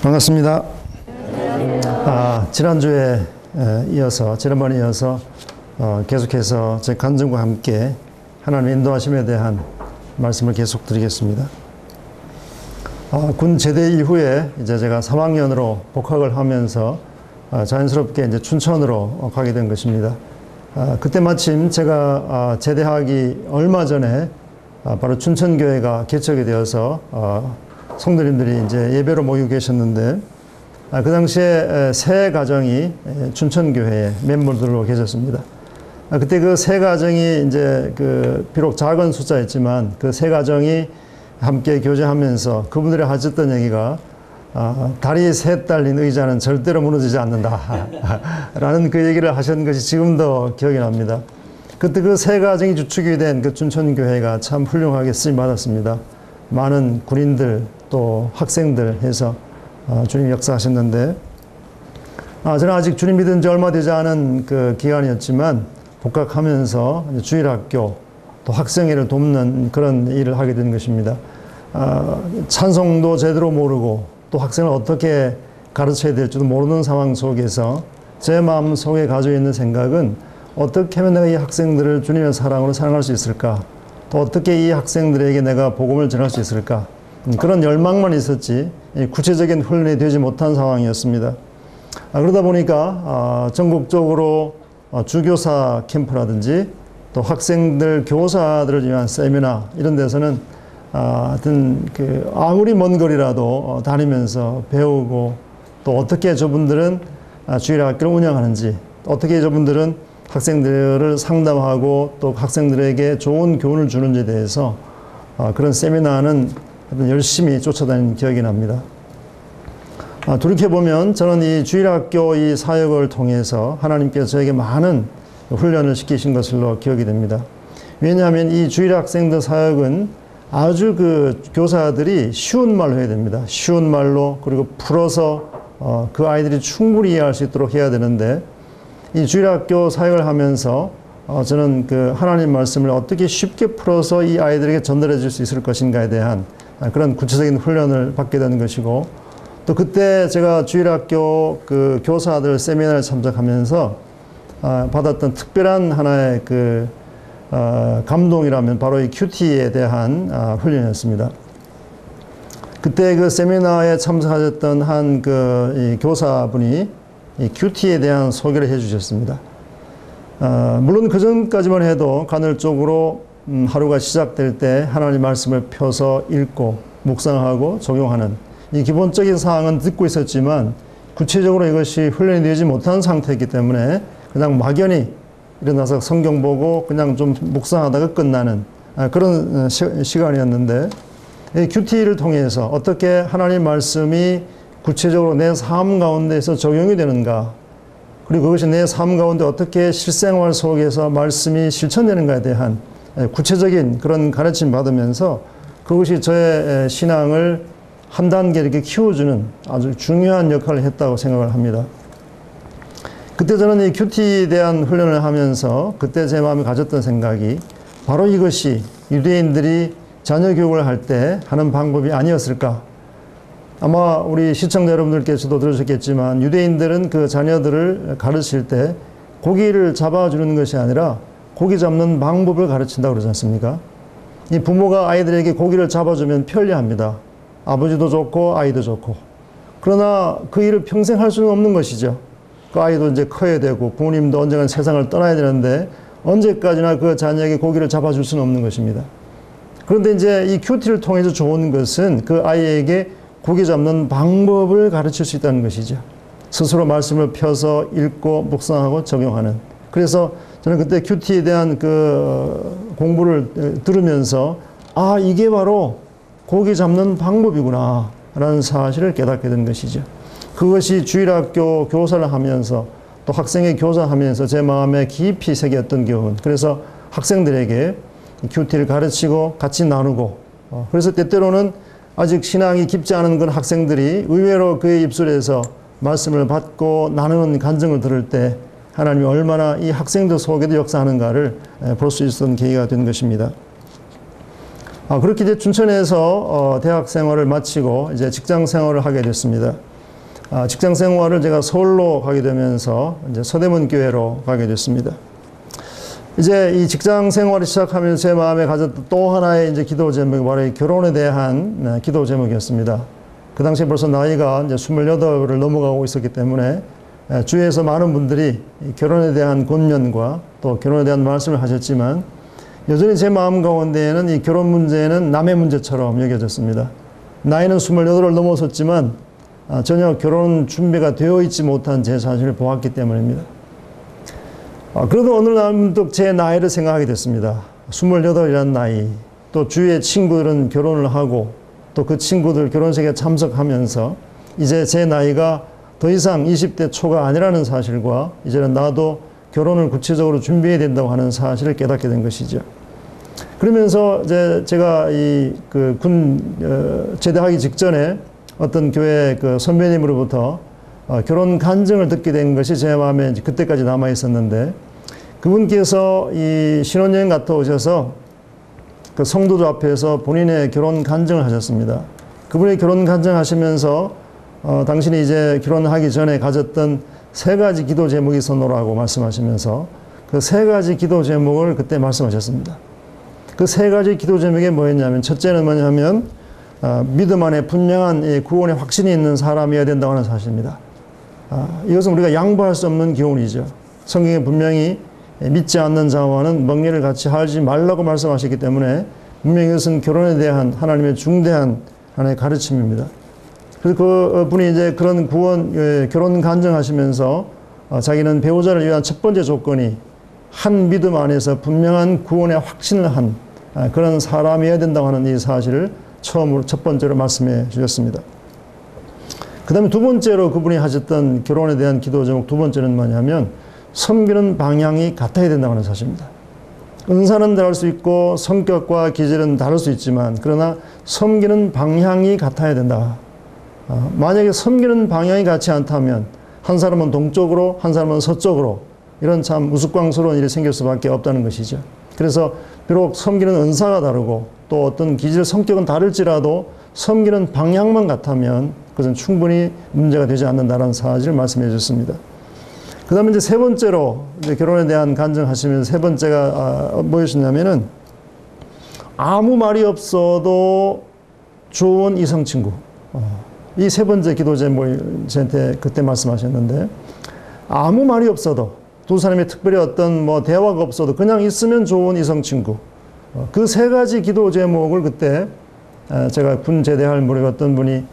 반갑습니다. 지난번에 이어서 계속해서 제 간증과 함께 하나님의 인도하심에 대한 말씀을 계속 드리겠습니다. 군 제대 이후에 이제 제가 3학년으로 복학을 하면서 자연스럽게 이제 춘천으로 가게 된 것입니다. 그때 마침 제가 제대하기 얼마 전에 바로 춘천교회가 개척이 되어서 성도님들이 이제 예배로 모이고 계셨는데, 그 당시에 세 가정이 춘천교회에 멤버들로 계셨습니다. 그때 그 세 가정이 이제 비록 작은 숫자였지만 그 세 가정이 함께 교제하면서 그분들이 하셨던 얘기가 다리 셋 달린 의자는 절대로 무너지지 않는다 라는 그 얘기를 하셨던 것이 지금도 기억이 납니다. 그때 그 세 가정이 주축이 된 그 춘천교회가 참 훌륭하게 쓰임 받았습니다. 많은 군인들 또 학생들 해서 주님 역사하셨는데, 저는 아직 주님 믿은 지 얼마 되지 않은 그 기간이었지만 복학하면서 주일학교 또 학생회를 돕는 그런 일을 하게 된 것입니다. 찬송도 제대로 모르고 또 학생을 어떻게 가르쳐야 될지도 모르는 상황 속에서 제 마음 속에 가지고 있는 생각은 어떻게 하면 내가 이 학생들을 주님의 사랑으로 사랑할 수 있을까, 또 어떻게 이 학생들에게 내가 복음을 전할 수 있을까, 그런 열망만 있었지 구체적인 훈련이 되지 못한 상황이었습니다. 그러다 보니까 전국적으로 주교사 캠프라든지 또 학생들 교사들을 위한 세미나 이런 데서는 하여튼 아무리 먼 거리라도 다니면서 배우고, 또 어떻게 저분들은 주일학교를 운영하는지, 어떻게 저분들은 학생들을 상담하고 또 학생들에게 좋은 교훈을 주는지에 대해서 그런 세미나는 열심히 쫓아다니는 기억이 납니다. 돌이켜보면 저는 이 주일학교 이 사역을 통해서 하나님께서 저에게 많은 훈련을 시키신 것으로 기억이 됩니다. 왜냐하면 이 주일학생들 사역은 아주 교사들이 쉬운 말로 해야 됩니다. 쉬운 말로, 그리고 풀어서 그 아이들이 충분히 이해할 수 있도록 해야 되는데, 이 주일학교 사역을 하면서 저는 하나님 말씀을 어떻게 쉽게 풀어서 이 아이들에게 전달해 줄 수 있을 것인가에 대한 그런 구체적인 훈련을 받게 되는 것이고, 또 그때 제가 주일학교 교사들 세미나를 참석하면서 받았던 특별한 하나의 감동이라면 바로 이 큐티에 대한 훈련이었습니다. 그때 그 세미나에 참석하셨던 한 이 교사분이 이 큐티에 대한 소개를 해 주셨습니다. 물론 그 전까지만 해도 간헐적으로 하루가 시작될 때 하나님 말씀을 펴서 읽고 묵상하고 적용하는 이 기본적인 사항은 듣고 있었지만, 구체적으로 이것이 훈련이 되지 못한 상태이기 때문에 그냥 막연히 일어나서 성경 보고 그냥 좀 묵상하다가 끝나는 그런 시간이었는데, 이 큐티를 통해서 어떻게 하나님 말씀이 구체적으로 내 삶 가운데서 적용이 되는가, 그리고 그것이 내 삶 가운데 어떻게 실생활 속에서 말씀이 실천되는가에 대한 구체적인 그런 가르침 받으면서 그것이 저의 신앙을 한 단계 이렇게 키워주는 아주 중요한 역할을 했다고 생각을 합니다. 그때 저는 이 큐티에 대한 훈련을 하면서 그때 제 마음에 가졌던 생각이 바로 이것이 유대인들이 자녀 교육을 할 때 하는 방법이 아니었을까. 아마 우리 시청자 여러분들께서도 들으셨겠지만 유대인들은 그 자녀들을 가르칠 때 고기를 잡아주는 것이 아니라 고기 잡는 방법을 가르친다고 그러지 않습니까? 이 부모가 아이들에게 고기를 잡아주면 편리합니다. 아버지도 좋고 아이도 좋고. 그러나 그 일을 평생 할 수는 없는 것이죠. 그 아이도 이제 커야 되고 부모님도 언젠간 세상을 떠나야 되는데 언제까지나 그 자녀에게 고기를 잡아줄 수는 없는 것입니다. 그런데 이제 이 큐티를 통해서 좋은 것은 그 아이에게 고기 잡는 방법을 가르칠 수 있다는 것이죠. 스스로 말씀을 펴서 읽고 묵상하고 적용하는. 그래서 저는 그때 큐티에 대한 공부를 들으면서 이게 바로 고기 잡는 방법이구나 라는 사실을 깨닫게 된 것이죠. 그것이 주일학교 교사를 하면서 또 학생의 교사하면서 제 마음에 깊이 새겼던 교훈. 그래서 학생들에게 큐티를 가르치고 같이 나누고, 그래서 때때로는 아직 신앙이 깊지 않은 그런 학생들이 의외로 그의 입술에서 말씀을 받고 나누는 간증을 들을 때 하나님이 얼마나 이 학생들 속에도 역사하는가를 볼 수 있었던 계기가 된 것입니다. 그렇게 이제 춘천에서 대학 생활을 마치고 이제 직장 생활을 하게 됐습니다. 직장 생활을 제가 서울로 가게 되면서 이제 서대문 교회로 가게 됐습니다. 이제 이 직장 생활을 시작하면서 제 마음에 가졌던 또 하나의 이제 기도 제목이 바로 이 결혼에 대한 기도 제목이었습니다. 그 당시에 벌써 나이가 이제 28을 넘어가고 있었기 때문에 주위에서 많은 분들이 결혼에 대한 권면과 또 결혼에 대한 말씀을 하셨지만 여전히 제 마음 가운데에는 이 결혼 문제는 남의 문제처럼 여겨졌습니다. 나이는 28을 넘어섰지만 전혀 결혼 준비가 되어 있지 못한 제 자신을 보았기 때문입니다. 그래도 어느 날 문득 제 나이를 생각하게 됐습니다. 28이라는 나이, 또 주위의 친구들은 결혼을 하고 또 그 친구들 결혼식에 참석하면서 이제 제 나이가 더 이상 20대 초가 아니라는 사실과 이제는 나도 결혼을 구체적으로 준비해야 된다고 하는 사실을 깨닫게 된 것이죠. 그러면서 이제 제가 제대하기 직전에 어떤 교회 그 선배님으로부터 결혼 간증을 듣게 된 것이 제 마음에 그때까지 남아 있었는데, 그분께서 이 신혼여행 갔다 오셔서 그 성도들 앞에서 본인의 결혼 간증을 하셨습니다. 그분이 결혼 간증하시면서 당신이 이제 결혼하기 전에 가졌던 3가지 기도 제목이 있었노라고 말씀하시면서 그 3가지 기도 제목을 그때 말씀하셨습니다. 그 3가지 기도 제목이 뭐였냐면, 첫째는 뭐냐면 믿음 안에 분명한 구원의 확신이 있는 사람이어야 된다고 하는 사실입니다. 이것은 우리가 양보할 수 없는 교훈이죠. 성경에 분명히 믿지 않는 자와는 멍에를 같이 하지 말라고 말씀하셨기 때문에 분명히 이것은 결혼에 대한 하나님의 중대한 하나의 가르침입니다. 그래서 그 분이 이제 그런 결혼 간증하시면서 자기는 배우자를 위한 첫 번째 조건이 한 믿음 안에서 분명한 구원의 확신을 한 그런 사람이어야 된다고 하는 이 사실을 첫 번째로 말씀해 주셨습니다. 그 다음에 두 번째로 그분이 하셨던 결혼에 대한 기도 제목 두 번째는 뭐냐면, 섬기는 방향이 같아야 된다고 하는 사실입니다. 은사는 다를 수 있고 성격과 기질은 다를 수 있지만 그러나 섬기는 방향이 같아야 된다. 만약에 섬기는 방향이 같지 않다면 한 사람은 동쪽으로 한 사람은 서쪽으로 이런 참 우스꽝스러운 일이 생길 수밖에 없다는 것이죠. 그래서 비록 섬기는 은사가 다르고 또 어떤 기질 성격은 다를지라도 섬기는 방향만 같다면 그것은 충분히 문제가 되지 않는다는 사실을 말씀해 주셨습니다. 그 다음에 이제 세 번째로 이제 결혼에 대한 간증하시면서 세 번째가 뭐였냐면은 아무 말이 없어도 좋은 이성 친구. 이 세 번째 기도 제목을 저한테 그때 말씀하셨는데, 아무 말이 없어도 두 사람이 특별히 어떤 대화가 없어도 그냥 있으면 좋은 이성 친구. 그 3가지 기도 제목을 그때 제가 군 제대할 무렵에 어떤 분이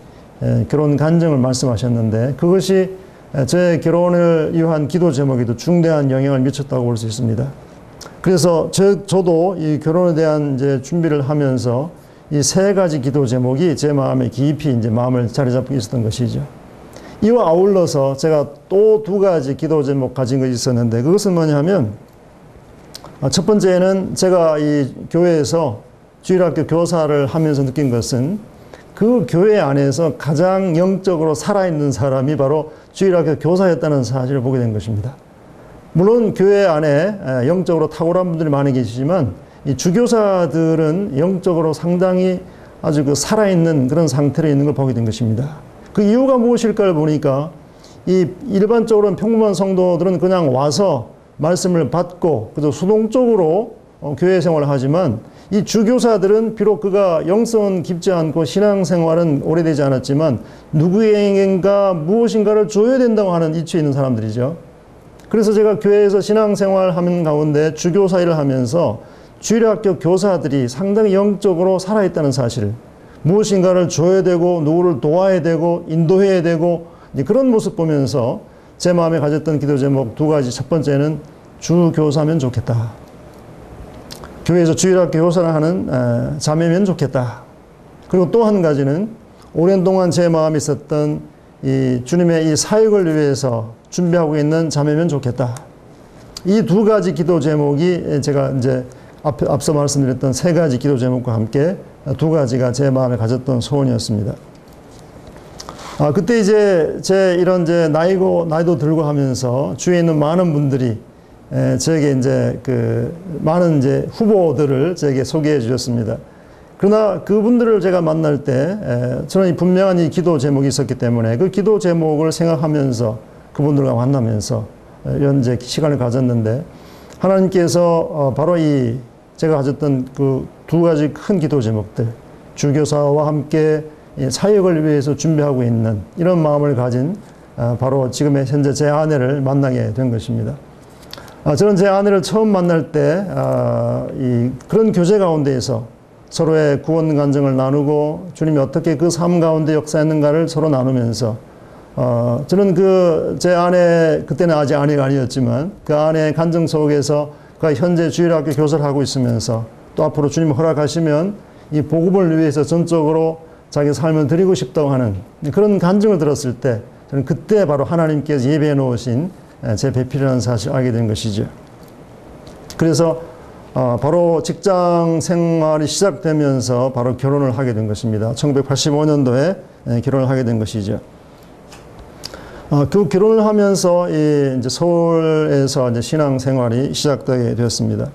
결혼 간증을 말씀하셨는데, 그것이 제 결혼을 위한 기도 제목에도 중대한 영향을 미쳤다고 볼 수 있습니다. 그래서 저도 이 결혼에 대한 이제 준비를 하면서 이 3가지 기도 제목이 제 마음에 깊이 이제 마음을 자리 잡고 있었던 것이죠. 이와 아울러서 제가 또 2가지 기도 제목 가진 것이 있었는데, 그것은 뭐냐면, 첫 번째는 제가 이 교회에서 주일학교 교사를 하면서 느낀 것은 그 교회 안에서 가장 영적으로 살아있는 사람이 바로 주일학교 교사였다는 사실을 보게 된 것입니다. 물론 교회 안에 영적으로 탁월한 분들이 많이 계시지만 이 주교사들은 영적으로 상당히 아주 그 살아있는 그런 상태로 있는 걸 보게 된 것입니다. 그 이유가 무엇일까를 보니까 이 일반적으로는 평범한 성도들은 그냥 와서 말씀을 받고 그저 수동적으로 교회 생활을 하지만, 이 주교사들은 비록 그가 영성은 깊지 않고 신앙생활은 오래되지 않았지만 누구에겐가 무엇인가를 줘야 된다고 하는 이치에 있는 사람들이죠. 그래서 제가 교회에서 신앙생활 하는 가운데 주교사 일을 하면서 주일학교 교사들이 상당히 영적으로 살아있다는 사실을, 무엇인가를 줘야 되고 누구를 도와야 되고 인도해야 되고 그런 모습 보면서 제 마음에 가졌던 기도 제목 2가지. 첫 번째는 주교사면 좋겠다. 교회에서 주일학교 교사를 하는 자매면 좋겠다. 그리고 또 한 가지는 오랜 동안 제 마음에 있었던 이 주님의 이 사역을 위해서 준비하고 있는 자매면 좋겠다. 이 2가지 기도 제목이 제가 이제 앞서 말씀드렸던 3가지 기도 제목과 함께 2가지가 제 마음에 가졌던 소원이었습니다. 그때 이제 이런 나이도 들고 하면서 주위에 있는 많은 분들이 저에게 이제 많은 후보들을 저에게 소개해 주셨습니다. 그러나 그분들을 제가 만날 때 저는 분명한 이 기도 제목이 있었기 때문에 그 기도 제목을 생각하면서 그분들과 만나면서 이제 시간을 가졌는데 하나님께서 바로 이 제가 가졌던 그 두 가지 큰 기도 제목들, 주교사와 함께 사역을 위해서 준비하고 있는 이런 마음을 가진 바로 지금의 현재 제 아내를 만나게 된 것입니다. 저는 제 아내를 처음 만날 때 그런 교제 가운데에서 서로의 구원 간증을 나누고 주님이 어떻게 그 삶 가운데 역사했는가를 서로 나누면서 저는 제 아내, 그때는 아직 아내가 아니었지만 그 아내의 간증 속에서 그 현재 주일학교 교사를 하고 있으면서 또 앞으로 주님 허락하시면 이 복음을 위해서 전적으로 자기 삶을 드리고 싶다고 하는 그런 간증을 들었을 때 저는 그때 바로 하나님께서 예배해 놓으신 제 배필이라는 사실을 알게 된 것이죠. 그래서 바로 직장 생활이 시작되면서 바로 결혼을 하게 된 것입니다. 1985년도에 결혼을 하게 된 것이죠. 그 결혼을 하면서 이제 서울에서 이제 신앙 생활이 시작되게 되었습니다.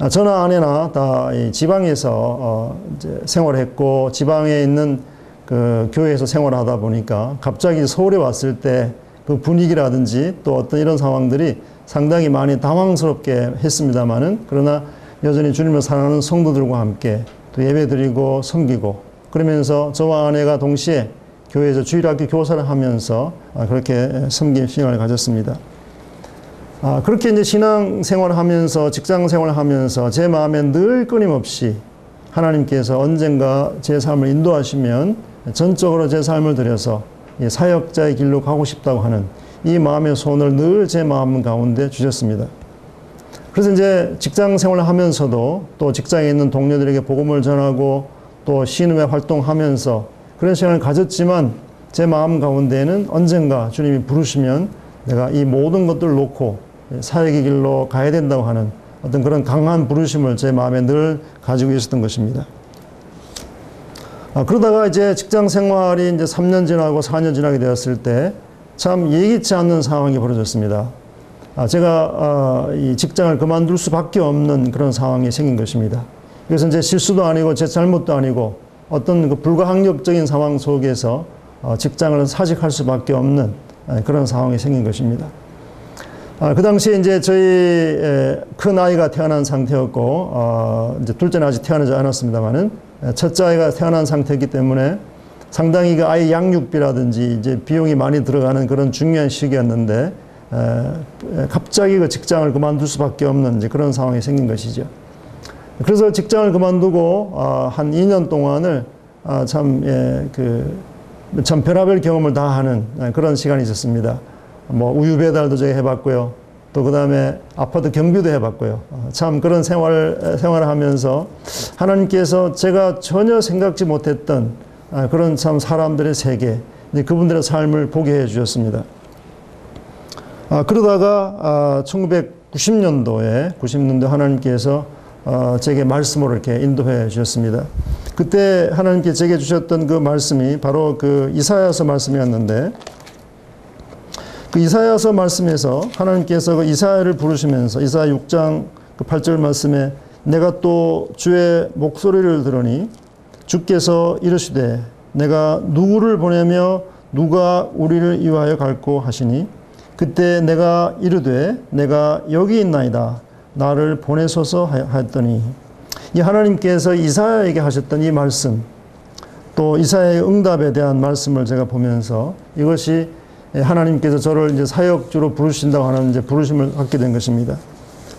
저나 아내나 다 지방에서 이제 생활했고 지방에 있는 그 교회에서 생활하다 보니까 갑자기 서울에 왔을 때 그 분위기라든지 또 어떤 이런 상황들이 상당히 많이 당황스럽게 했습니다만은 그러나 여전히 주님을 사랑하는 성도들과 함께 또 예배드리고 섬기고 그러면서 저와 아내가 동시에 교회에서 주일학교 교사를 하면서 그렇게 섬긴 시간을 가졌습니다. 그렇게 이제 신앙 생활을 하면서 직장 생활을 하면서 제 마음에 늘 끊임없이 하나님께서 언젠가 제 삶을 인도하시면 전적으로 제 삶을 들여서 사역자의 길로 가고 싶다고 하는 이 마음의 소원을 늘 제 마음 가운데 주셨습니다. 그래서 이제 직장 생활을 하면서도 또 직장에 있는 동료들에게 복음을 전하고 또 신음의 활동하면서 그런 시간을 가졌지만 제 마음 가운데에는 언젠가 주님이 부르시면 내가 이 모든 것들을 놓고 사역의 길로 가야 된다고 하는 어떤 그런 강한 부르심을 제 마음에 늘 가지고 있었던 것입니다. 그러다가 이제 직장 생활이 이제 3년 지나고 4년 지나게 되었을 때 참 예기치 않는 상황이 벌어졌습니다. 제가 이 직장을 그만둘 수밖에 없는 그런 상황이 생긴 것입니다. 이것은 제 실수도 아니고 제 잘못도 아니고 어떤 그 불가항력적인 상황 속에서 직장을 사직할 수밖에 없는 그런 상황이 생긴 것입니다. 그 당시에 이제 저희 큰 아이가 태어난 상태였고, 이제 둘째는 아직 태어나지 않았습니다만은, 첫째 아이가 태어난 상태이기 때문에 상당히 그 아이 양육비라든지 이제 비용이 많이 들어가는 그런 중요한 시기였는데, 갑자기 그 직장을 그만둘 수밖에 없는 이제 그런 상황이 생긴 것이죠. 그래서 직장을 그만두고, 한 2년 동안을 참 별의별 경험을 다 하는 그런 시간이 있었습니다. 뭐 우유 배달도 제가 해봤고요. 또 그다음에 아파트 경비도 해봤고요. 참 그런 생활을 하면서 하나님께서 제가 전혀 생각지 못했던 그런 참 사람들의 세계, 그분들의 삶을 보게 해주셨습니다. 그러다가 1990년도에 하나님께서 제게 말씀으로 이렇게 인도해 주셨습니다. 그때 하나님께 제게 주셨던 그 말씀이 바로 그 이사야서 말씀이었는데, 그 이사야서 말씀에서 하나님께서 그 이사야를 부르시면서 이사야 6장 그 8절 말씀에 내가 또 주의 목소리를 들으니 주께서 이르시되 내가 누구를 보내며 누가 우리를 위하여 갈고 하시니 그때 내가 이르되 내가 여기 있나이다 나를 보내소서 하였더니, 이 하나님께서 이사야에게 하셨던 이 말씀, 또 이사야의 응답에 대한 말씀을 제가 보면서 이것이 하나님께서 저를 이제 사역주로 부르신다고 하는 이제 부르심을 갖게 된 것입니다.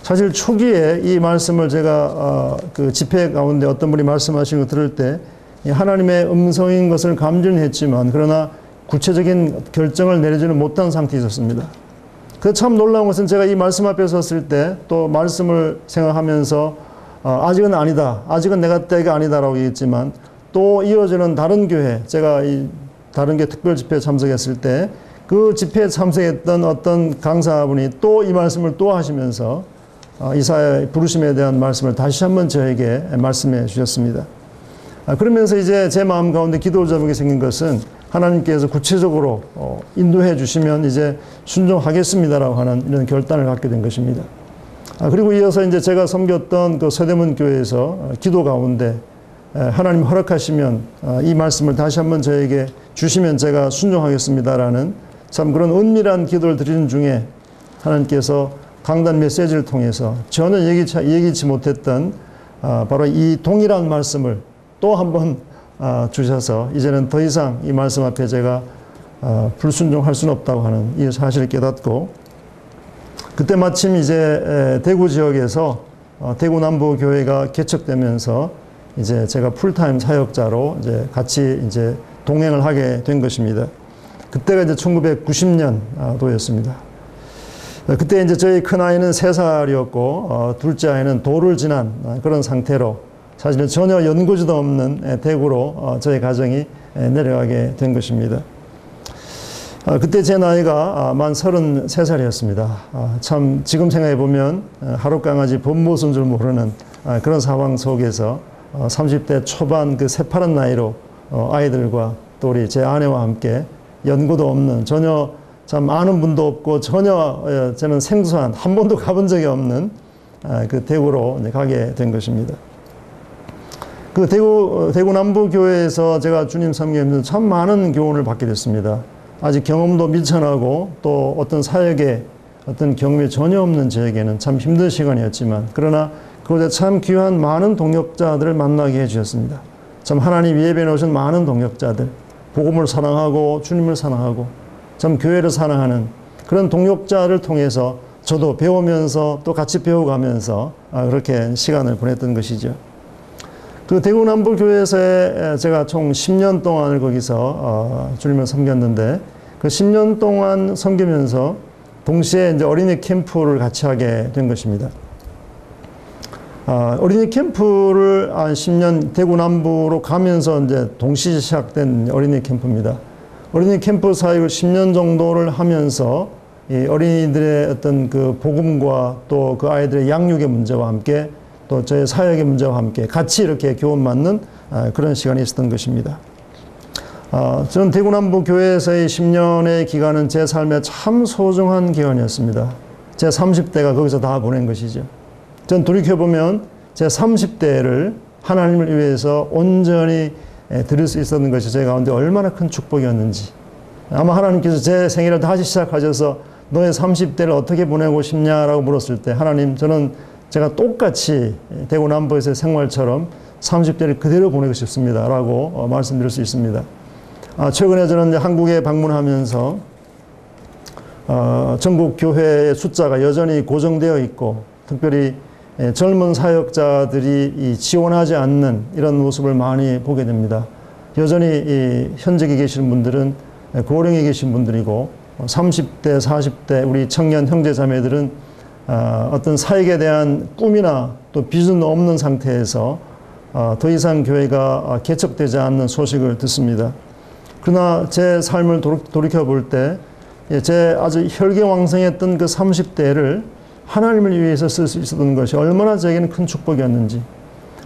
사실 초기에 이 말씀을 제가 그 집회 가운데 어떤 분이 말씀하신 거 들을 때 하나님의 음성인 것을 감지는 했지만 그러나 구체적인 결정을 내리지는 못한 상태에 있었습니다. 그 참 놀라운 것은 제가 이 말씀 앞에 섰을 때 또 말씀을 생각하면서 아직은 아니다, 아직은 내가 때가 아니다라고 얘기했지만 또 이어지는 다른 교회, 제가 이 다른 교회 특별 집회에 참석했을 때 그 집회에 참석했던 어떤 강사분이 또 이 말씀을 또 하시면서 이사야의 부르심에 대한 말씀을 다시 한번 저에게 말씀해 주셨습니다. 그러면서 이제 제 마음 가운데 기도 제목이 생긴 것은 하나님께서 구체적으로 인도해 주시면 이제 순종하겠습니다라고 하는 이런 결단을 갖게 된 것입니다. 그리고 이어서 이제 제가 섬겼던 그 서대문 교회에서 기도 가운데 하나님 허락하시면 이 말씀을 다시 한번 저에게 주시면 제가 순종하겠습니다라는 참 그런 은밀한 기도를 드리는 중에 하나님께서 강단 메시지를 통해서 전혀 예기치 못했던 바로 이 동일한 말씀을 또 한번 주셔서 이제는 더 이상 이 말씀 앞에 제가 불순종할 수는 없다고 하는 이 사실을 깨닫고, 그때 마침 이제 대구 지역에서 대구 남부 교회가 개척되면서 이제 제가 풀타임 사역자로 이제 같이 이제 동행을 하게 된 것입니다. 그때가 이제 1990년도였습니다. 그때 이제 저희 큰 아이는 3살이었고 둘째 아이는 도를 지난 그런 상태로 사실은 전혀 연고지도 없는 대구로 저희 가정이 내려가게 된 것입니다. 그때 제 나이가 만 33살이었습니다. 참 지금 생각해 보면 하룻강아지 법무스인 줄 모르는 그런 상황 속에서 30대 초반 그 새파란 나이로 아이들과 또 우리 제 아내와 함께 연고도 없는, 전혀 참 아는 분도 없고 전혀 저는 생소한, 한 번도 가본 적이 없는 그 대구로 가게 된 것입니다. 그 대구 남부교회에서 제가 주님 섬기면서 참 많은 교훈을 받게 됐습니다. 아직 경험도 미천하고 또 어떤 사역에 어떤 경험이 전혀 없는 저에게는 참 힘든 시간이었지만, 그러나 그곳에 참 귀한 많은 동역자들을 만나게 해주셨습니다. 참 하나님 예배에 오신 많은 동역자들, 복음을 사랑하고 주님을 사랑하고 참 교회를 사랑하는 그런 동역자를 통해서 저도 배우면서 또 같이 배워가면서 그렇게 시간을 보냈던 것이죠. 그 대구 남부교회에서 제가 총 10년 동안을 거기서 주님을 섬겼는데, 그 10년 동안 섬기면서 동시에 이제 어린이 캠프를 같이 하게 된 것입니다. 어린이 캠프를 한 10년 대구 남부로 가면서 이제 동시에 시작된 어린이 캠프입니다. 어린이 캠프 사역을 10년 정도를 하면서 이 어린이들의 어떤 그 복음과 또 그 아이들의 양육의 문제와 함께 또 저의 사역의 문제와 함께 같이 이렇게 교훈받는 그런 시간이 있었던 것입니다. 저는 대구 남부 교회에서의 10년의 기간은 제 삶에 참 소중한 기간이었습니다. 제 30대가 거기서 다 보낸 것이죠. 전 돌이켜보면 제 30대를 하나님을 위해서 온전히 드릴 수 있었던 것이 제 가운데 얼마나 큰 축복이었는지. 아마 하나님께서 제 생애를 다시 시작하셔서 너의 30대를 어떻게 보내고 싶냐라고 물었을 때, 하나님, 저는 제가 똑같이 대구 남부에서의 생활처럼 30대를 그대로 보내고 싶습니다 라고 말씀드릴 수 있습니다. 최근에 저는 한국에 방문하면서 전국 교회의 숫자가 여전히 고정되어 있고, 특별히 젊은 사역자들이 지원하지 않는 이런 모습을 많이 보게 됩니다. 여전히 현직에 계시는 분들은 고령에 계신 분들이고, 30대, 40대 우리 청년 형제자매들은 어떤 사역에 대한 꿈이나 또 비전도 없는 상태에서 더 이상 교회가 개척되지 않는 소식을 듣습니다. 그러나 제 삶을 돌이켜 볼 때 제 아주 혈기왕성했던 그 30대를 하나님을 위해서 쓸 수 있었던 것이 얼마나 저에게는 큰 축복이었는지.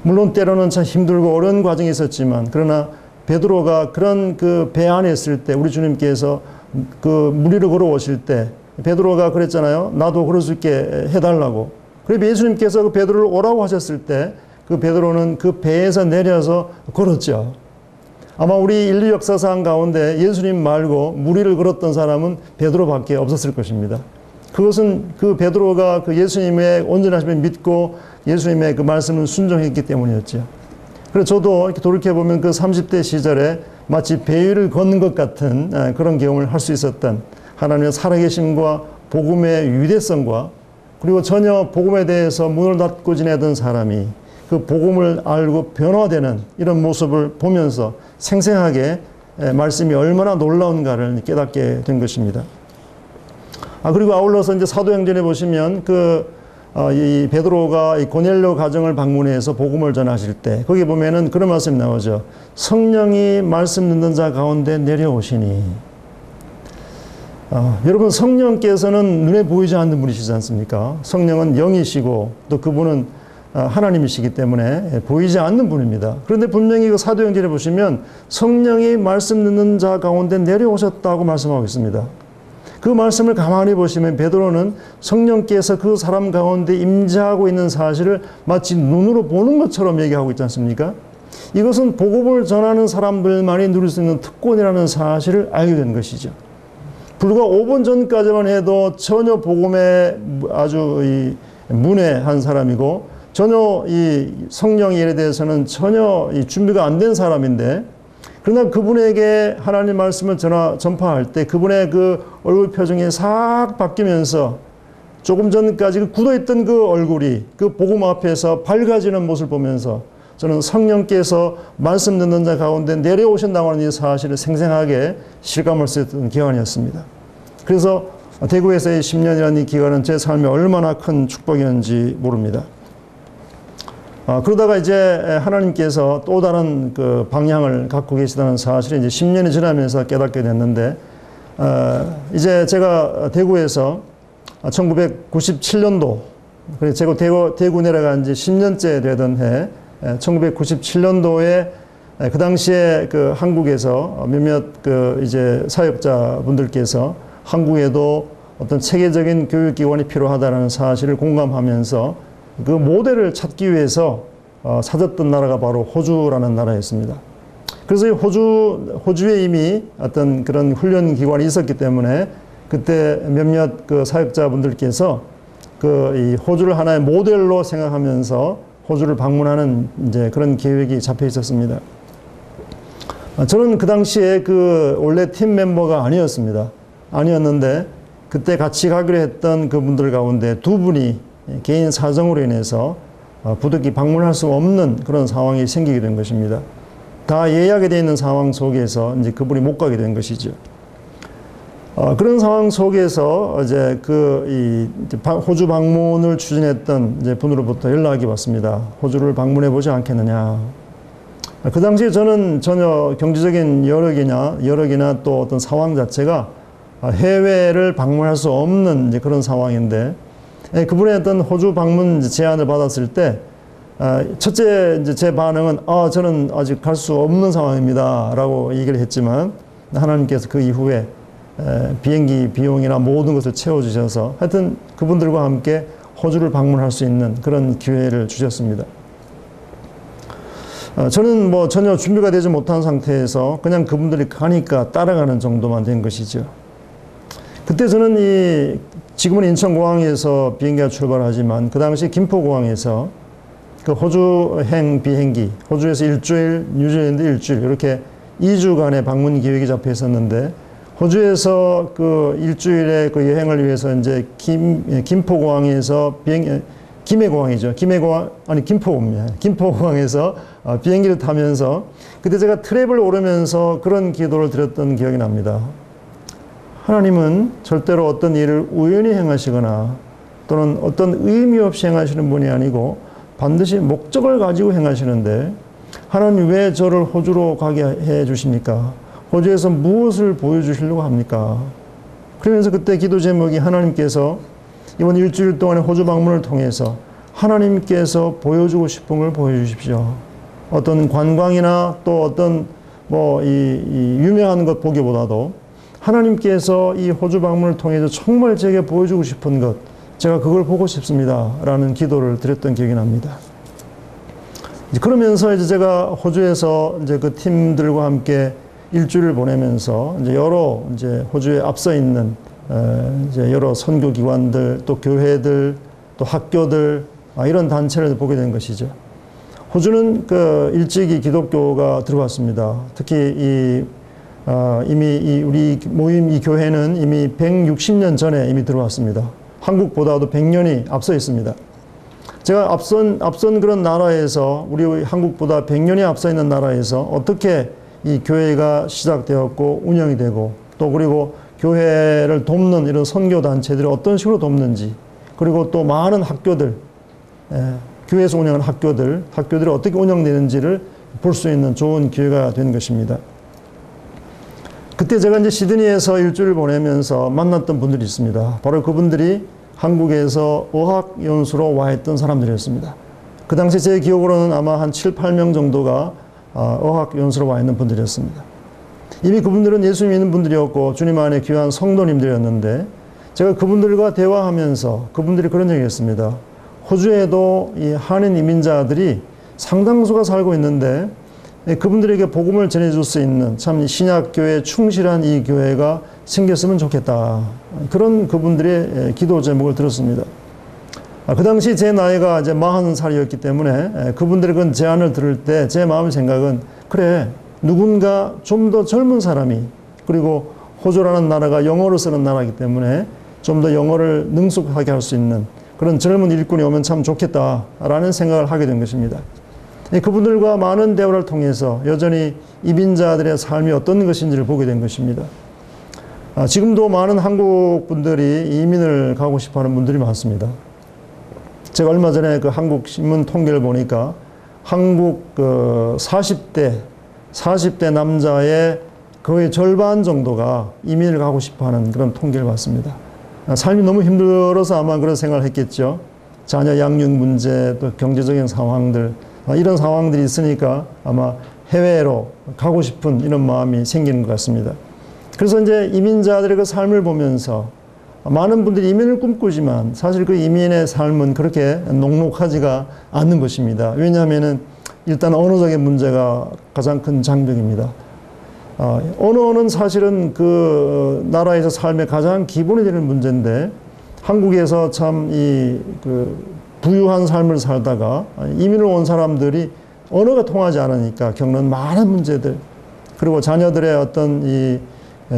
물론 때로는 참 힘들고 어려운 과정이 있었지만, 그러나 베드로가 그런 그 배 안에 있을 때 우리 주님께서 그 무리를 걸어오실 때 베드로가 그랬잖아요. 나도 걸을 수 있게 해달라고. 그리고 예수님께서 그 베드로를 오라고 하셨을 때 그 베드로는 그 배에서 내려서 걸었죠. 아마 우리 인류 역사상 가운데 예수님 말고 무리를 걸었던 사람은 베드로밖에 없었을 것입니다. 그것은 그 베드로가 그 예수님의 온전하심을 믿고 예수님의 그 말씀을 순종했기 때문이었죠. 그래서 저도 이렇게 돌이켜보면 그 30대 시절에 마치 배 위를 걷는 것 같은 그런 경험을 할 수 있었던 하나님의 살아계심과 복음의 위대성과, 그리고 전혀 복음에 대해서 문을 닫고 지내던 사람이 그 복음을 알고 변화되는 이런 모습을 보면서 생생하게 말씀이 얼마나 놀라운가를 깨닫게 된 것입니다. 그리고 아울러서 이제 사도행전에 보시면 이 베드로가 이 고넬료 가정을 방문해서 복음을 전하실 때 거기 보면은 그런 말씀이 나오죠. 성령이 말씀 듣는 자 가운데 내려오시니. 여러분, 성령께서는 눈에 보이지 않는 분이시지 않습니까? 성령은 영이시고 또 그분은 하나님이시기 때문에 보이지 않는 분입니다. 그런데 분명히 그 사도행전에 보시면 성령이 말씀 듣는 자 가운데 내려오셨다고 말씀하고 있습니다. 그 말씀을 가만히 보시면 베드로는 성령께서 그 사람 가운데 임재하고 있는 사실을 마치 눈으로 보는 것처럼 얘기하고 있지 않습니까? 이것은 복음을 전하는 사람들만이 누릴 수 있는 특권이라는 사실을 알게 된 것이죠. 불과 5분 전까지만 해도 전혀 복음에 아주 문외한 사람이고 전혀 이 성령의 일에 대해서는 전혀 준비가 안 된 사람인데, 그러나 그분에게 하나님 말씀을 전파할 때 그분의 그 얼굴 표정이 싹 바뀌면서 조금 전까지 굳어있던 그 얼굴이 그 복음 앞에서 밝아지는 모습을 보면서 저는 성령께서 말씀 듣는 자 가운데 내려오신다고 하는 이 사실을 생생하게 실감할 수 있던 기간이었습니다. 그래서 대구에서의 10년이라는 이 기간은 제 삶에 얼마나 큰 축복이었는지 모릅니다. 그러다가 이제 하나님께서 또 다른 그 방향을 갖고 계시다는 사실을 이제 10년이 지나면서 깨닫게 됐는데, 이제 제가 대구에서 1997년도, 제가 대구 내려간 지 10년째 되던 해, 1997년도에 그 당시에 그 한국에서 몇몇 그 이제 사역자분들께서 한국에도 어떤 체계적인 교육기관이 필요하다는 사실을 공감하면서 그 모델을 찾기 위해서 찾았던 나라가 바로 호주라는 나라였습니다. 그래서 이 호주에 이미 어떤 그런 훈련 기관이 있었기 때문에 그때 몇몇 그 사역자분들께서 그 이 호주를 하나의 모델로 생각하면서 호주를 방문하는 이제 그런 계획이 잡혀 있었습니다. 저는 그 당시에 그 원래 팀 멤버가 아니었습니다. 아니었는데 그때 같이 가기로 했던 그분들 가운데 두 분이 개인 사정으로 인해서 부득이 방문할 수 없는 그런 상황이 생기게 된 것입니다. 다 예약이 되어 있는 상황 속에서 이제 그분이 못 가게 된 것이죠. 그런 상황 속에서 이제 호주 방문을 추진했던 이제 분으로부터 연락이 왔습니다. 호주를 방문해 보지 않겠느냐. 그 당시에 저는 전혀 경제적인 여력이나 또 어떤 상황 자체가 해외를 방문할 수 없는 이제 그런 상황인데, 그분의 어떤 호주 방문 제안을 받았을 때, 첫째 이제 제 반응은, 저는 아직 갈 수 없는 상황입니다 라고 얘기를 했지만, 하나님께서 그 이후에 비행기 비용이나 모든 것을 채워주셔서 하여튼 그분들과 함께 호주를 방문할 수 있는 그런 기회를 주셨습니다. 저는 뭐 전혀 준비가 되지 못한 상태에서 그냥 그분들이 가니까 따라가는 정도만 된 것이죠. 그때 저는 지금은 인천공항에서 비행기가 출발하지만 그 당시 김포공항에서 그 호주행 비행기, 호주에서 일주일, 뉴질랜드 일주일, 이렇게 2주간의 방문 계획이 잡혀 있었는데, 호주에서 그 일주일의 그 여행을 위해서 이제 김포공항에서 김해공항이죠. 김포공항에서 비행기를 타면서 그때 제가 트랩을 오르면서 그런 기도를 드렸던 기억이 납니다. 하나님은 절대로 어떤 일을 우연히 행하시거나 또는 어떤 의미 없이 행하시는 분이 아니고 반드시 목적을 가지고 행하시는데, 하나님 왜 저를 호주로 가게 해 주십니까? 호주에서 무엇을 보여주시려고 합니까? 그러면서 그때 기도 제목이 하나님께서 이번 일주일 동안의 호주 방문을 통해서 하나님께서 보여주고 싶은 걸 보여주십시오. 어떤 관광이나 또 어떤 유명한 것 보기보다도 하나님께서 이 호주 방문을 통해서 정말 제게 보여주고 싶은 것, 제가 그걸 보고 싶습니다 라는 기도를 드렸던 기억이 납니다. 그러면서 이제 제가 호주에서 이제 그 팀들과 함께 일주일을 보내면서 이제 여러 호주에 앞서 있는 이제 여러 선교기관들, 또 교회들, 또 학교들, 이런 단체를 보게 된 것이죠. 호주는 그 일찍이 기독교가 들어왔습니다. 특히 이미 우리 모임 이 교회는 이미 160년 전에 이미 들어왔습니다. 한국보다도 100년이 앞서 있습니다. 제가 앞선 그런 나라에서, 우리 한국보다 100년이 앞서 있는 나라에서 어떻게 이 교회가 시작되었고 운영이 되고, 또 그리고 교회를 돕는 이런 선교단체들이 어떤 식으로 돕는지, 그리고 또 많은 학교들, 교회에서 운영하는 학교들이 어떻게 운영되는지를 볼 수 있는 좋은 기회가 된 것입니다. 그때 제가 이제 시드니에서 일주일을 보내면서 만났던 분들이 있습니다. 바로 그분들이 한국에서 어학연수로 와 있던 사람들이었습니다. 그 당시 제 기억으로는 아마 한 7, 8명 정도가 어학연수로 와 있는 분들이었습니다. 이미 그분들은 예수 믿는 분들이었고 주님 안에 귀한 성도님들이었는데, 제가 그분들과 대화하면서 그분들이 그런 얘기했습니다. 호주에도 이 한인 이민자들이 상당수가 살고 있는데 그분들에게 복음을 전해줄 수 있는 참 신약교회에 충실한 이 교회가 생겼으면 좋겠다. 그런 그분들의 기도 제목을 들었습니다. 그 당시 제 나이가 이제 40살이었기 때문에 그분들의 그 제안을 들을 때 제 마음 생각은 그래, 누군가 좀 더 젊은 사람이, 그리고 호주라는 나라가 영어를 쓰는 나라이기 때문에 좀 더 영어를 능숙하게 할 수 있는 그런 젊은 일꾼이 오면 참 좋겠다라는 생각을 하게 된 것입니다. 그분들과 많은 대화를 통해서 여전히 이민자들의 삶이 어떤 것인지를 보게 된 것입니다. 지금도 많은 한국 분들이 이민을 가고 싶어 하는 분들이 많습니다. 제가 얼마 전에 그 한국 신문 통계를 보니까 한국 그 40대 남자의 거의 절반 정도가 이민을 가고 싶어 하는 그런 통계를 봤습니다. 삶이 너무 힘들어서 아마 그런 생각을 했겠죠. 자녀 양육 문제, 또 경제적인 상황들, 이런 상황들이 있으니까 아마 해외로 가고 싶은 이런 마음이 생기는 것 같습니다. 그래서 이제 이민자들의 그 삶을 보면서 많은 분들이 이민을 꿈꾸지만 사실 그 이민의 삶은 그렇게 녹록하지가 않는 것입니다. 왜냐하면은 일단 언어적인 문제가 가장 큰 장벽입니다. 언어는 사실은 그 나라에서 삶의 가장 기본이 되는 문제인데 한국에서 참 부유한 삶을 살다가 이민을 온 사람들이 언어가 통하지 않으니까 겪는 많은 문제들, 그리고 자녀들의 어떤 이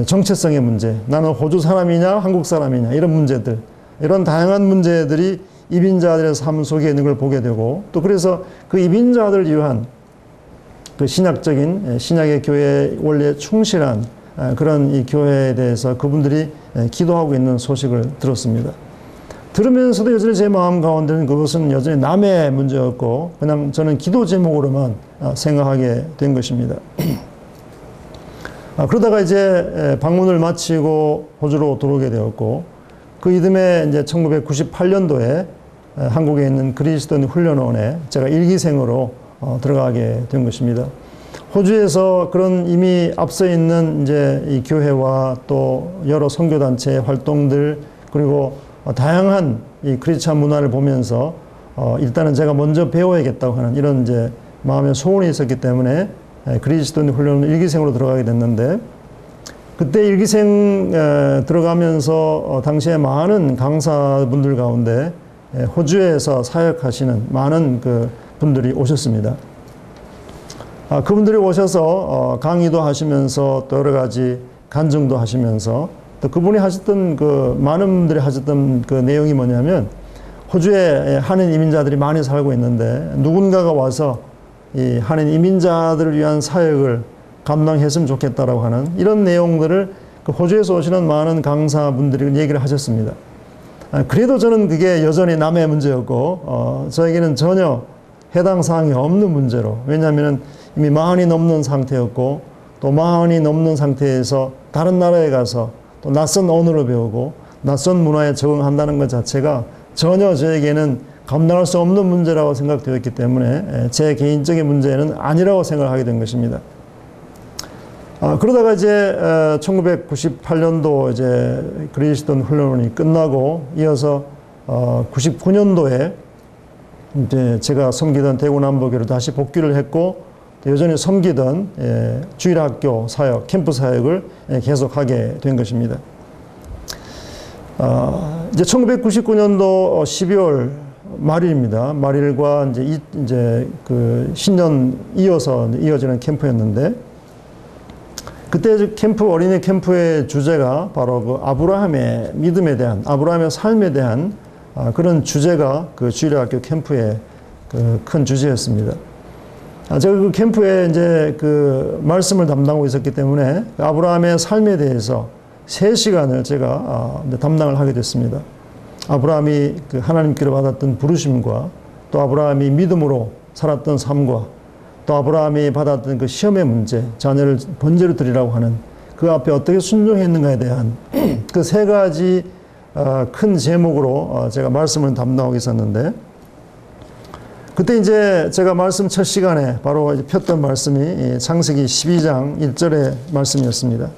정체성의 문제, 나는 호주 사람이냐 한국 사람이냐 이런 문제들, 이런 다양한 문제들이 이민자들의 삶 속에 있는 걸 보게 되고, 또 그래서 그 이민자들을 위한 그 신약의 교회의 원리에 충실한 그런 이 교회에 대해서 그분들이 기도하고 있는 소식을 들었습니다. 들으면서도 여전히 제 마음 가운데는 그것은 여전히 남의 문제였고 그냥 저는 기도 제목으로만 생각하게 된 것입니다. 그러다가 이제 방문을 마치고 호주로 들어오게 되었고, 그 이듬해 이제 1998년도에 한국에 있는 그리스도인 훈련원에 제가 일기생으로 들어가게 된 것입니다. 호주에서 그런 이미 앞서 있는 이제 이 교회와 또 여러 선교단체의 활동들, 그리고 다양한 이 크리스찬 문화를 보면서 일단은 제가 먼저 배워야겠다고 하는 이런 이제 마음의 소원이 있었기 때문에 그리스도인 훈련 일기생으로 들어가게 됐는데, 그때 일기생 들어가면서 당시에 많은 강사분들 가운데 호주에서 사역하시는 많은 그 분들이 오셨습니다. 그분들이 오셔서 강의도 하시면서 또 여러 가지 간증도 하시면서, 또 그분이 하셨던 많은 분들이 하셨던 그 내용이 뭐냐면, 호주에 한인 이민자들이 많이 살고 있는데 누군가가 와서 이 한인 이민자들을 위한 사역을 감당했으면 좋겠다라고 하는 이런 내용들을 그 호주에서 오시는 많은 강사분들이 얘기를 하셨습니다. 그래도 저는 그게 여전히 남의 문제였고 저에게는 전혀 해당 사항이 없는 문제로, 왜냐하면 이미 40이 넘는 상태였고, 또 40이 넘는 상태에서 다른 나라에 가서 또 낯선 언어를 배우고 낯선 문화에 적응한다는 것 자체가 전혀 저에게는 감당할 수 없는 문제라고 생각되었기 때문에 제 개인적인 문제는 아니라고 생각하게 된 것입니다. 그러다가 이제 1998년도 이제 그리스도인 훈련원이 끝나고 이어서 99년도에 이제 제가 섬기던 대구남부교를 다시 복귀를 했고, 여전히 섬기던 주일학교 사역, 캠프 사역을 계속하게 된 것입니다. 이제 1999년도 12월 말일입니다. 말일과 이제 그 신년 이어지는 캠프였는데, 그때 캠프, 어린이 캠프의 주제가 바로 그 아브라함의 믿음에 대한, 아브라함의 삶에 대한 그런 주제가 그 주일학교 캠프의 그 큰 주제였습니다. 제가 그 캠프에 이제 그 말씀을 담당하고 있었기 때문에 아브라함의 삶에 대해서 3시간을 제가 담당을 하게 됐습니다. 아브라함이 그 하나님께로 받았던 부르심과, 또 아브라함이 믿음으로 살았던 삶과, 또 아브라함이 받았던 그 시험의 문제, 자녀를 번제로 드리라고 하는 그 앞에 어떻게 순종했는가에 대한 그 3가지 큰 제목으로 제가 말씀을 담당하고 있었는데, 그때 이제 제가 말씀 첫 시간에 바로 폈던 말씀이 창세기 12장 1절의 말씀이었습니다.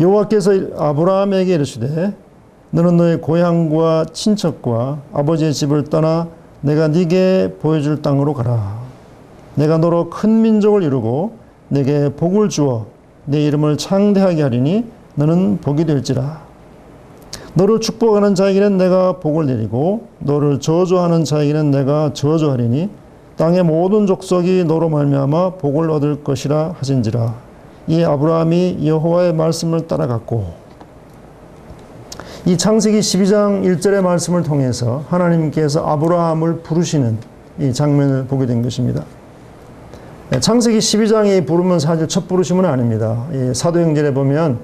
여호와께서 아브라함에게 이르시되 너는 너의 고향과 친척과 아버지의 집을 떠나 내가 네게 보여줄 땅으로 가라. 내가 너로 큰 민족을 이루고 내게 복을 주어 내 이름을 창대하게 하리니 너는 복이 될지라. 너를 축복하는 자에게는 내가 복을 내리고 너를 저주하는 자에게는 내가 저주하리니 땅의 모든 족속이 너로 말미암아 복을 얻을 것이라 하신지라. 이 아브라함이 여호와의 말씀을 따라갔고, 이 창세기 12장 1절의 말씀을 통해서 하나님께서 아브라함을 부르시는 이 장면을 보게 된 것입니다. 창세기 12장이 부르면 사실 첫 부르심은 아닙니다. 사도행전에 보면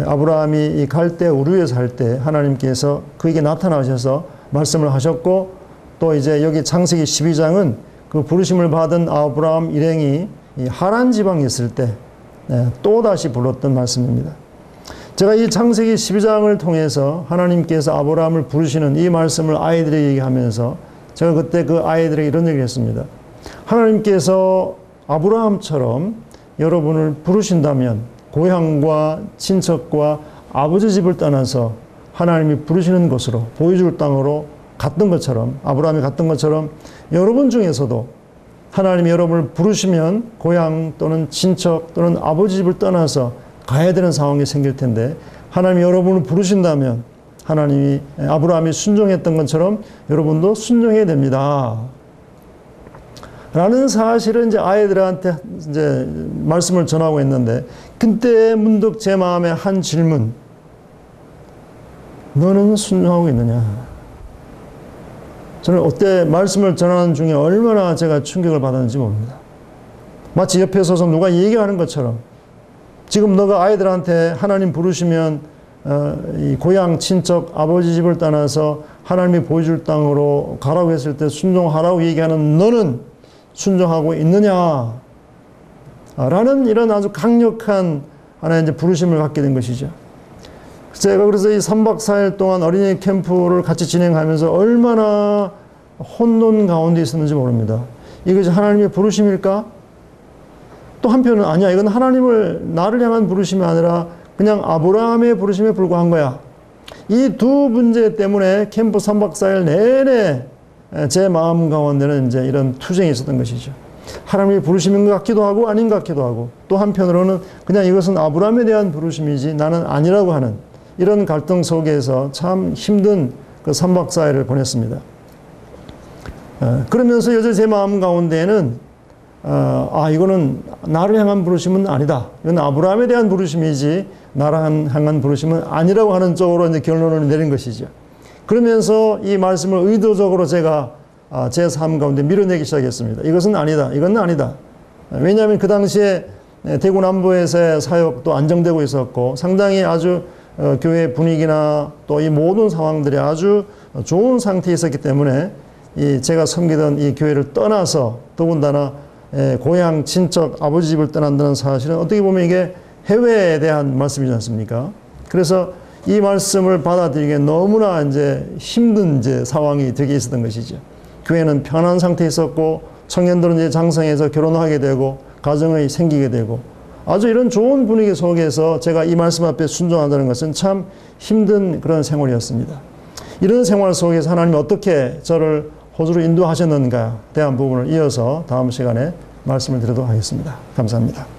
아브라함이 이 갈대 우르에 살 때 하나님께서 그에게 나타나셔서 말씀을 하셨고, 또 이제 여기 창세기 12장은 그 부르심을 받은 아브라함 일행이 이 하란 지방에 있을 때 또다시 불렀던 말씀입니다. 제가 이 창세기 12장을 통해서 하나님께서 아브라함을 부르시는 이 말씀을 아이들에게 얘기하면서 제가 그때 그 아이들에게 이런 얘기를 했습니다. 하나님께서 아브라함처럼 여러분을 부르신다면 고향과 친척과 아버지 집을 떠나서 하나님이 부르시는 곳으로, 보여줄 땅으로 갔던 것처럼, 아브라함이 갔던 것처럼 여러분 중에서도 하나님이 여러분을 부르시면 고향 또는 친척 또는 아버지 집을 떠나서 가야 되는 상황이 생길 텐데, 하나님이 여러분을 부르신다면 하나님이 아브라함이 순종했던 것처럼 여러분도 순종해야 됩니다. 라는 사실을 이제 아이들한테 이제 말씀을 전하고 있는데, 그때 문득 제 마음에 한 질문. 너는 순종하고 있느냐? 저는 그때 말씀을 전하는 중에 얼마나 제가 충격을 받았는지 모릅니다. 마치 옆에 서서 누가 얘기하는 것처럼, 지금 너가 아이들한테 하나님 부르시면 이 고향, 친척, 아버지 집을 떠나서 하나님이 보여줄 땅으로 가라고 했을 때 순종하라고 얘기하는 너는 순종하고 있느냐? 라는 이런 아주 강력한 하나의 이제 부르심을 갖게 된 것이죠. 제가 그래서 이 3박 4일 동안 어린이 캠프를 같이 진행하면서 얼마나 혼돈 가운데 있었는지 모릅니다. 이것이 하나님의 부르심일까? 또 한편은 아니야. 이건 나를 향한 부르심이 아니라 그냥 아브라함의 부르심에 불과한 거야. 이 두 문제 때문에 캠프 3박 4일 내내 제 마음 가운데는 이제 이런 투쟁이 있었던 것이죠. 하나님의 부르심인 것 같기도 하고 아닌 것 같기도 하고, 또 한편으로는 그냥 이것은 아브라함에 대한 부르심이지 나는 아니라고 하는 이런 갈등 속에서 참 힘든 그 3박 4일을 보냈습니다. 그러면서 여전히 제 마음 가운데에는 이거는 나를 향한 부르심은 아니다. 이건 아브라함에 대한 부르심이지 나를 향한 부르심은 아니라고 하는 쪽으로 이제 결론을 내린 것이죠. 그러면서 이 말씀을 의도적으로 제가 제 삶 가운데 밀어내기 시작했습니다. 이것은 아니다. 이건 아니다. 왜냐하면 그 당시에 대구 남부에서의 사역도 안정되고 있었고, 상당히 아주 교회 분위기나 또 이 모든 상황들이 아주 좋은 상태에 있었기 때문에 제가 섬기던 이 교회를 떠나서, 더군다나 고향, 친척, 아버지 집을 떠난다는 사실은 어떻게 보면 이게 해외에 대한 말씀이지 않습니까? 그래서 이 말씀을 받아들이기에 너무나 이제 힘든 이제 상황이 되게 있었던 것이죠. 교회는 편한 상태에 있었고, 청년들은 이제 장성해서 결혼하게 되고, 가정이 생기게 되고, 아주 이런 좋은 분위기 속에서 제가 이 말씀 앞에 순종한다는 것은 참 힘든 그런 생활이었습니다. 이런 생활 속에서 하나님이 어떻게 저를 호주로 인도하셨는가에 대한 부분을 이어서 다음 시간에 말씀을 드리도록 하겠습니다. 감사합니다.